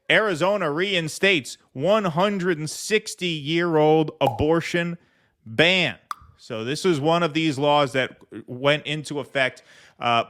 Arizona reinstates 160-year-old abortion ban. So this is one of these laws that went into effect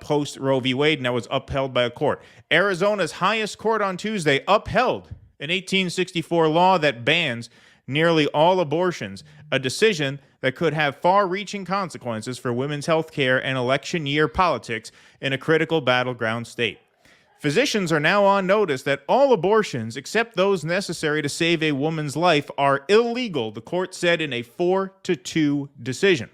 post Roe v. Wade and that was upheld by a court. Arizona's highest court on Tuesday upheld an 1864 law that bans nearly all abortions, a decision that could have far-reaching consequences for women's health care and election year politics in a critical battleground state. Physicians are now on notice that all abortions, except those necessary to save a woman's life, are illegal, the court said in a 4-2 decision.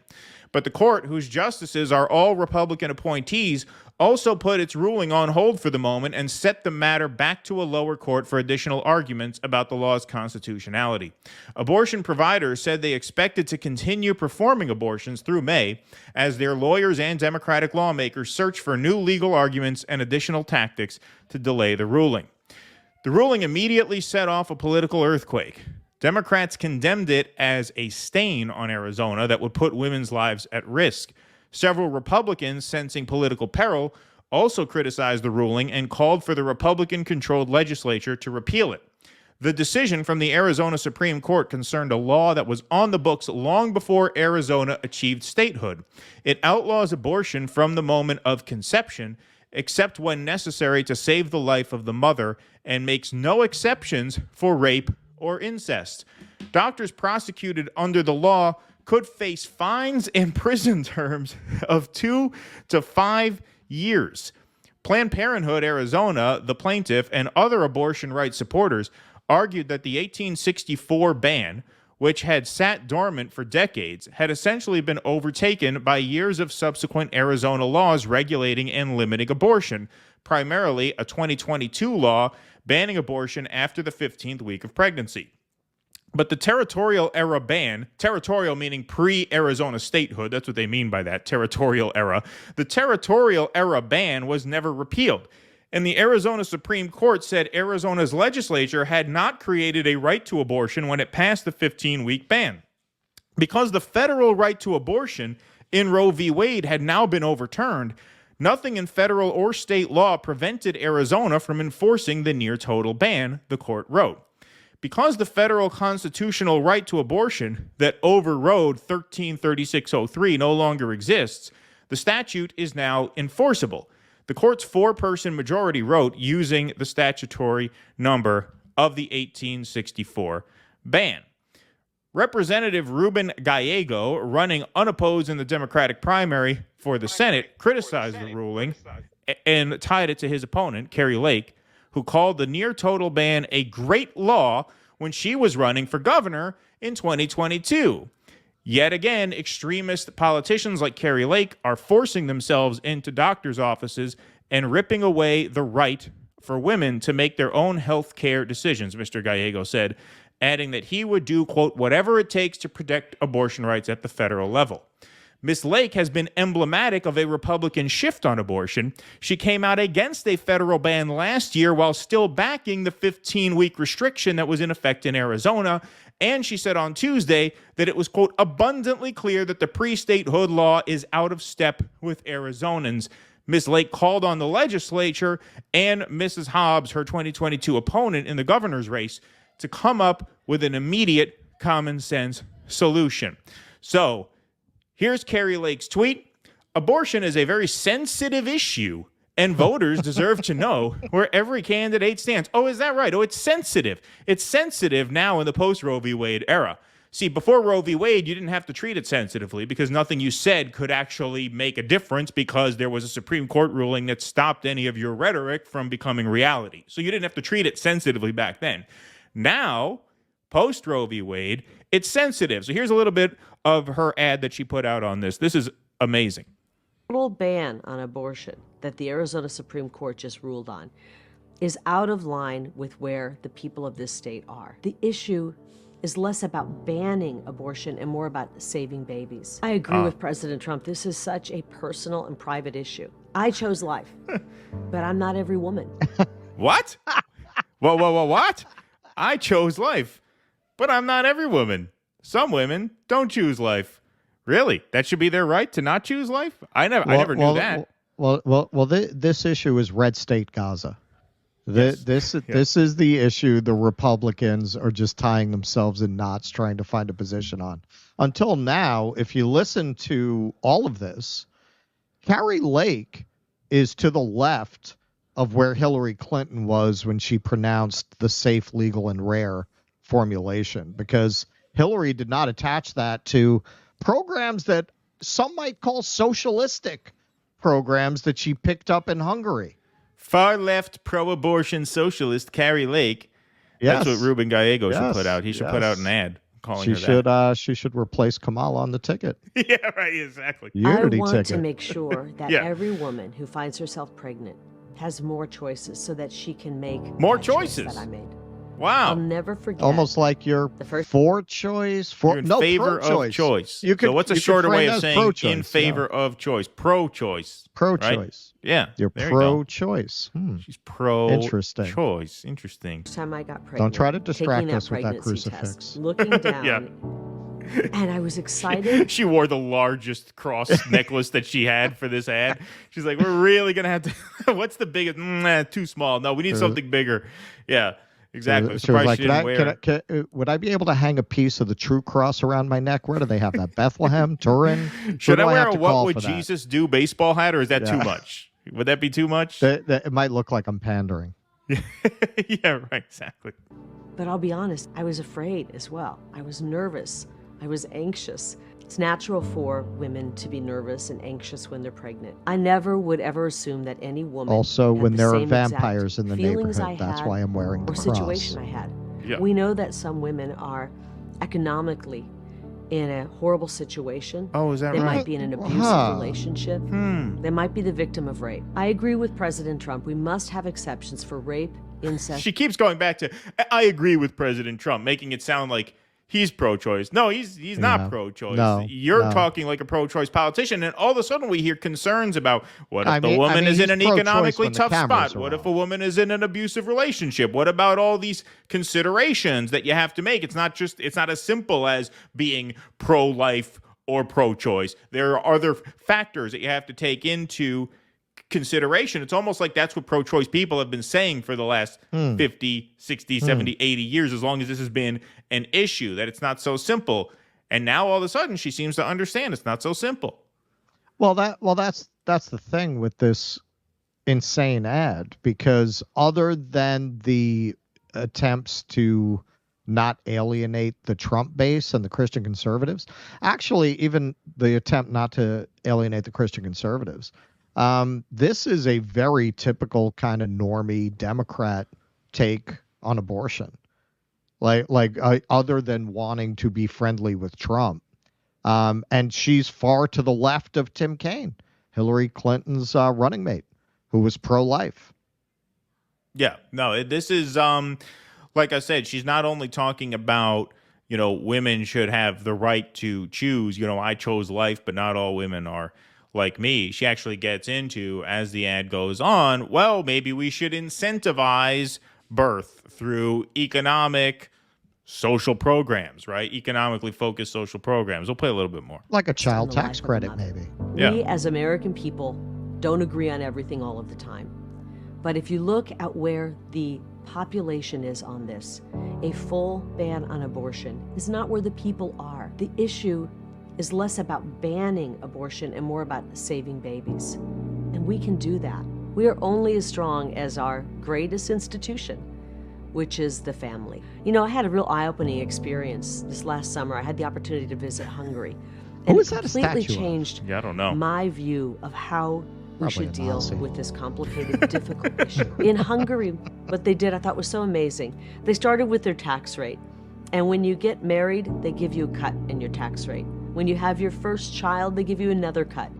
But the court, whose justices are all Republican appointees, also put its ruling on hold for the moment and set the matter back to a lower court for additional arguments about the law's constitutionality. Abortion providers said they expected to continue performing abortions through May as their lawyers and Democratic lawmakers search for new legal arguments and additional tactics to delay the ruling. The ruling immediately set off a political earthquake. Democrats condemned it as a stain on Arizona that would put women's lives at risk. Several Republicans, sensing political peril, also criticized the ruling and called for the Republican-controlled legislature to repeal it. The decision from the Arizona Supreme Court concerned a law that was on the books long before Arizona achieved statehood. It outlaws abortion from the moment of conception, except when necessary to save the life of the mother, and makes no exceptions for rape or incest. Doctors prosecuted under the law could face fines and prison terms of 2 to 5 years. Planned Parenthood Arizona, the plaintiff, and other abortion rights supporters argued that the 1864 ban, which had sat dormant for decades, had essentially been overtaken by years of subsequent Arizona laws regulating and limiting abortion, primarily a 2022 law banning abortion after the 15th week of pregnancy. But the territorial era ban, territorial meaning pre-Arizona statehood, that's what they mean by that, territorial era. The territorial era ban was never repealed. And the Arizona Supreme Court said Arizona's legislature had not created a right to abortion when it passed the 15-week ban. Because the federal right to abortion in Roe v. Wade had now been overturned, nothing in federal or state law prevented Arizona from enforcing the near-total ban, the court wrote. Because the federal constitutional right to abortion that overrode 133603 no longer exists, the statute is now enforceable. The court's 4-person majority wrote using the statutory number of the 1864 ban. Representative Ruben Gallego, running unopposed in the Democratic primary for the Senate, criticized the ruling and tied it to his opponent, Kari Lake, who called the near-total ban a great law when she was running for governor in 2022. Yet again, extremist politicians like Kari Lake are forcing themselves into doctors' offices and ripping away the right for women to make their own health care decisions, Mr. Gallego said, adding that he would do, quote, whatever it takes to protect abortion rights at the federal level. Ms. Lake has been emblematic of a Republican shift on abortion. She came out against a federal ban last year while still backing the 15-week restriction that was in effect in Arizona. And she said on Tuesday that it was, quote, abundantly clear that the pre-statehood law is out of step with Arizonans. Ms. Lake called on the legislature and Mrs. Hobbs, her 2022 opponent in the governor's race, to come up with an immediate common sense solution. So, here's Kari Lake's tweet. Abortion is a very sensitive issue, and voters deserve to know where every candidate stands. Oh, is that right? Oh, it's sensitive. It's sensitive now in the post-Roe v. Wade era. See, before Roe v. Wade, you didn't have to treat it sensitively because nothing you said could actually make a difference because there was a Supreme Court ruling that stopped any of your rhetoric from becoming reality. So you didn't have to treat it sensitively back then. Now, post-Roe v. Wade, it's sensitive. So here's a little bit of her ad that she put out on this. This is amazing. Total ban on abortion that the Arizona Supreme Court just ruled on is out of line with where the people of this state are. The issue is less about banning abortion and more about saving babies. I agree with President Trump. This is such a personal and private issue. I chose life, but I'm not every woman. What? Whoa, what? I chose life, but I'm not every woman. Some women don't choose life. Really? That should be their right to not choose life? I never knew that. Well, this issue is red state Gaza. Yes. This Yeah. this is the issue the Republicans are just tying themselves in knots trying to find a position on. Until now, if you listen to all of this, Kari Lake is to the left of where Hillary Clinton was when she pronounced the safe, legal, and rare formulation, because Hillary did not attach that to programs that some might call socialistic programs that she picked up in Hungary. Far left pro-abortion socialist Kari Lake. Yes. That's what Ruben Gallego should Yes. put out. He should put out an ad calling She her should that. she should replace Kamala on the ticket. Yeah, right, exactly. Unity I want ticket. to make sure that Yeah. every woman who finds herself pregnant has more choices so that she can make More that choice choices? that I made. Wow. I'll never forget. Almost like you're The first- for choice, You're in favor pro-choice. of choice. You could, so what's a you could shorter way frame of that as saying pro-choice, in favor of choice? Pro-choice. Pro-choice. Right? Yeah. You're there you go. pro-choice. She's pro-choice. Interesting. Interesting. First time I got pregnant. Don't try to distract taking us with that pregnancy crucifix. test, looking down, Yeah. and I was excited. She wore the largest cross necklace that she had for this ad. She's like, we're really going to have to... What's the biggest? Too small. No, we need something bigger. Yeah, exactly. She was like, she didn't wear it. would I be able to hang a piece of the true cross around my neck? Where do they have that? Bethlehem? Turin? Should Who I do wear have a to What call Would for that? Jesus Do baseball hat, or is that too Yeah. much? Would that be too much? It might look like I'm pandering. Yeah, right, exactly. But I'll be honest, I was afraid as well. I was nervous. I was anxious. It's natural for women to be nervous and anxious when they're pregnant. I never would ever assume that any woman Also, had when the there are same exact vampires in the feelings neighborhood, I that's had why I'm wearing the or cross. situation I had. Yeah. We know that some women are economically in a horrible situation. Oh, is that They right? might be in an abusive Huh. relationship. They might be the victim of rape. I agree with President Trump. We must have exceptions for rape, incest. She keeps going back to, I agree with President Trump, making it sound like he's pro-choice. No, he's not pro-choice. No, You're no. talking like a pro-choice politician, and all of a sudden we hear concerns about what if I the mean, woman is in he's an pro-choice economically when the tough cameras spot? are What if on. a woman is in an abusive relationship? What about all these considerations that you have to make? It's not as simple as being pro-life or pro-choice. There are other factors that you have to take into consideration. It's almost like that's what pro-choice people have been saying for the last 50, 60, 70, 80 years, as long as this has been an issue, that it's not so simple. And now all of a sudden she seems to understand it's not so simple. Well, that's the thing with this insane ad, because other than the attempts to not alienate the Trump base and the Christian conservatives, actually even the attempt not to alienate the Christian conservatives, this is a very typical kind of normie Democrat take on abortion. Other than wanting to be friendly with Trump. And she's far to the left of Tim Kaine, Hillary Clinton's running mate, who was pro-life. Yeah, no, this is, like I said, she's not only talking about, women should have the right to choose, I chose life, but not all women are like me. She actually gets into, as the ad goes on, well, maybe we should incentivize birth through economic, social programs, right? Economically focused social programs. We'll play a little bit more. Like a child the life tax of the credit, mother. maybe. Yeah. We as American people don't agree on everything all of the time. But if you look at where the population is on this, a full ban on abortion is not where the people are. The issue is less about banning abortion and more about saving babies. And we can do that. We are only as strong as our greatest institution, which is the family. I had a real eye-opening experience this last summer. I had the opportunity to visit Hungary. And Who it is that a completely statue of? changed Yeah, I don't know. my view of how we Probably should a deal Nazi. with this complicated, difficult issue. In Hungary, what they did I thought was so amazing. They started with their tax rate. And when you get married, they give you a cut in your tax rate. When you have your first child, they give you another cut.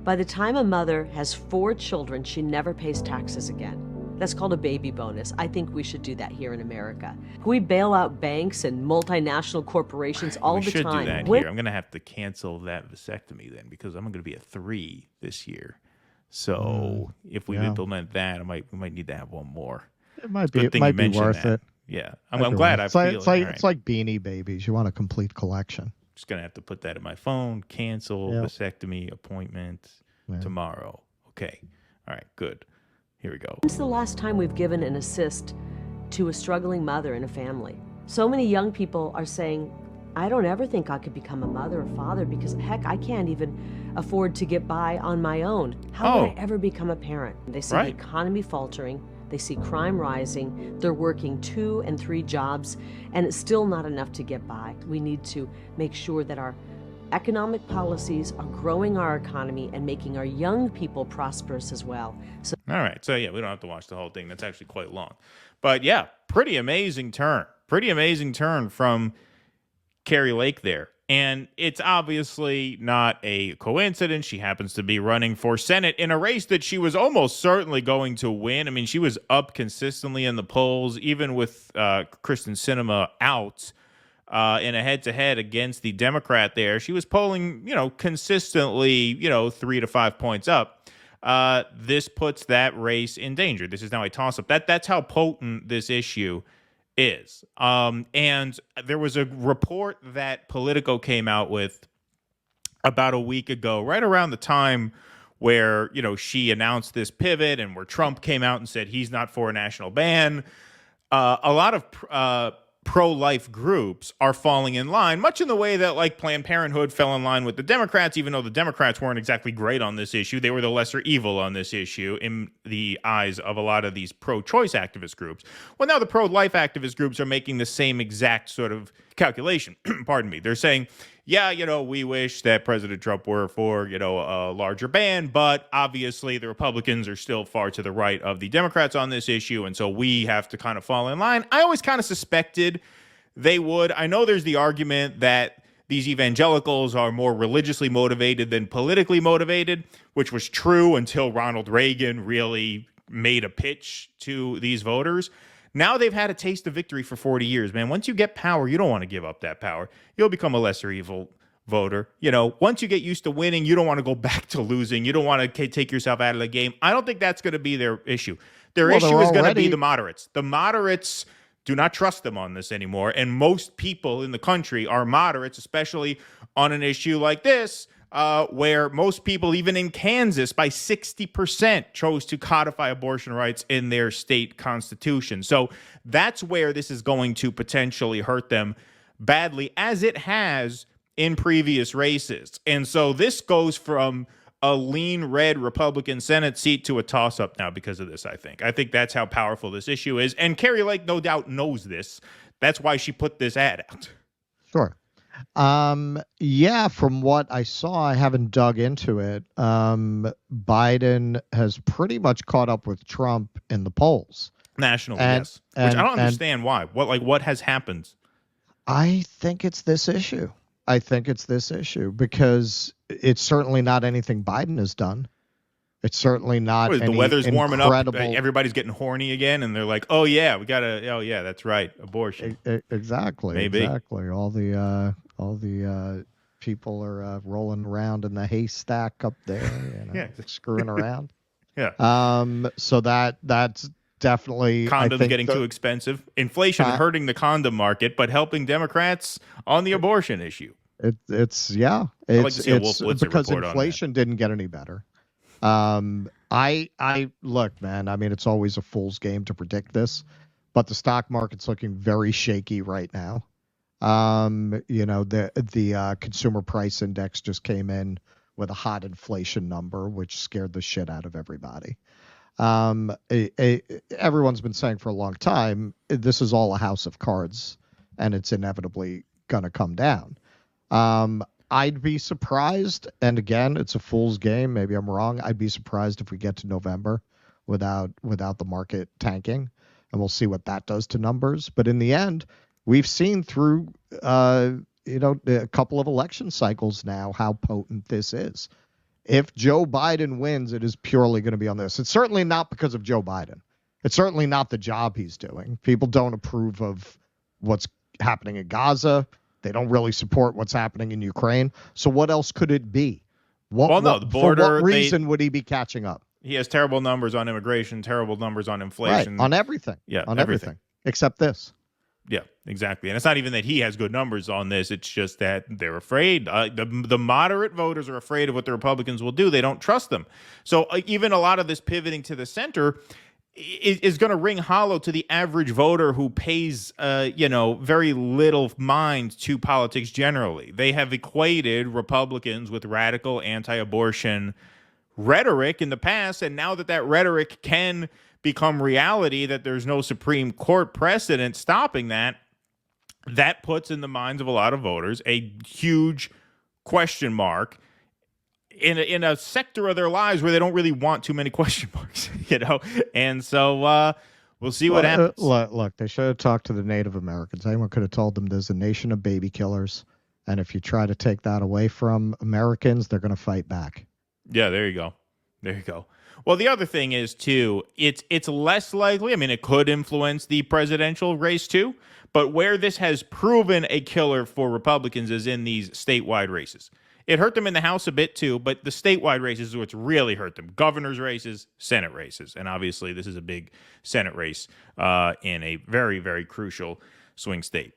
By the time a mother has 4 children, she never pays taxes again. That's called a baby bonus. I think we should do that here in America. We bail out banks and multinational corporations all we the should time. do that When- here. I'm going to have to cancel that vasectomy then, because I'm going to be at 3 this year. So if we yeah. implement that, we might need to have one more. It might Good be, thing you might be mentioned worth that. it. Yeah, I'm glad I It's feel like, it. it's like, All it's right. like Beanie Babies. You want a complete collection. Just going to have to put that in my phone, cancel Yep. vasectomy appointment tomorrow. Okay. All right, good. Here we go. When's the last time we've given an assist to a struggling mother in a family? So many young people are saying, I don't ever think I could become a mother or father because, heck, I can't even afford to get by on my own. How would I ever become a parent? They see the economy faltering. They see crime rising. They're working 2 and 3 jobs, and it's still not enough to get by. We need to make sure that our economic policies are growing our economy and making our young people prosperous as well. So, all right. So, yeah, we don't have to watch the whole thing. That's actually quite long. But, yeah, pretty amazing turn. Pretty amazing turn from Kari Lake there. And it's obviously not a coincidence. She happens to be running for Senate in a race that she was almost certainly going to win. I mean, she was up consistently in the polls, even with Kristen Sinema out in a head-to-head against the Democrat there. She was polling, consistently, 3 to 5 points up. This puts that race in danger. This is now a toss-up. That's how potent this issue is. And there was a report that Politico came out with about a week ago, right around the time where, she announced this pivot and where Trump came out and said he's not for a national ban. A lot of pro-life groups are falling in line, much in the way that like Planned Parenthood fell in line with the Democrats, even though the Democrats weren't exactly great on this issue. They were the lesser evil on this issue in the eyes of a lot of these pro-choice activist groups. Well, now the pro-life activist groups are making the same exact sort of calculation. Pardon me. They're saying, yeah, we wish that President Trump were for, a larger ban, but obviously the Republicans are still far to the right of the Democrats on this issue, and so we have to kind of fall in line. I always kind of suspected they would. I know there's the argument that these evangelicals are more religiously motivated than politically motivated, which was true until Ronald Reagan really made a pitch to these voters. Now they've had a taste of victory for 40 years, man. Once you get power, you don't want to give up that power. You'll become a lesser evil voter. Once you get used to winning, you don't want to go back to losing. You don't want to take yourself out of the game. I don't think that's going to be their issue. Their issue is going to be the moderates. The moderates do not trust them on this anymore. And most people in the country are moderates, especially on an issue like this, where most people, even in Kansas, by 60% chose to codify abortion rights in their state constitution. So that's where this is going to potentially hurt them badly, as it has in previous races. And so this goes from a lean red Republican Senate seat to a toss-up now because of this, I think. I think that's how powerful this issue is. And Kari Lake, no doubt, knows this. That's why she put this ad out. Sure. Yeah, from what I saw, I haven't dug into it. Biden has pretty much caught up with Trump in the polls. Nationally, yes. Which I don't understand why. What has happened? I think it's this issue. Because it's certainly not anything Biden has done. It's certainly not. The weather's warming up. Everybody's getting horny again, and they're like, "Oh yeah, we gotta. Oh yeah, that's right, abortion." Exactly. Maybe. Exactly. All the people are rolling around in the haystack up there, screwing around. Yeah. So that's definitely condoms getting too expensive. Inflation hurting the condom market, but helping Democrats on the abortion issue. It's because inflation didn't get any better. I look, man, I mean, it's always a fool's game to predict this, but the stock market's looking very shaky right now. The consumer price index just came in with a hot inflation number, which scared the shit out of everybody. Everyone's been saying for a long time, this is all a house of cards and it's inevitably going to come down. I'd be surprised, and again, it's a fool's game. Maybe I'm wrong. I'd be surprised if we get to November without the market tanking, and we'll see what that does to numbers. But in the end, we've seen through a couple of election cycles now how potent this is. If Joe Biden wins, it is purely going to be on this. It's certainly not because of Joe Biden. It's certainly not the job he's doing. People don't approve of what's happening in Gaza. They don't really support what's happening in Ukraine. So what else could it be? The border. For what reason would he be catching up? He has terrible numbers on immigration, terrible numbers on inflation. Right, on everything. Yeah, on everything. Except this. Yeah, exactly. And it's not even that he has good numbers on this. It's just that they're afraid. The moderate voters are afraid of what the Republicans will do. They don't trust them. So even a lot of this pivoting to the center is going to ring hollow to the average voter who pays, very little mind to politics generally. They have equated Republicans with radical anti-abortion rhetoric in the past, and now that rhetoric can become reality, that there's no Supreme Court precedent stopping that puts in the minds of a lot of voters a huge question mark in a sector of their lives where they don't really want too many question marks, And so we'll see what happens. Look, they should have talked to the Native Americans. Anyone could have told them there's a nation of baby killers, and if you try to take that away from Americans, they're going to fight back. Yeah, there you go. There you go. Well, the other thing is, too, it's less likely. I mean, it could influence the presidential race, too. But where this has proven a killer for Republicans is in these statewide races. It hurt them in the House a bit, too, but the statewide races is what's really hurt them. Governor's races, Senate races. And obviously, this is a big Senate race in a very, very crucial swing state.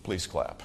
Please clap.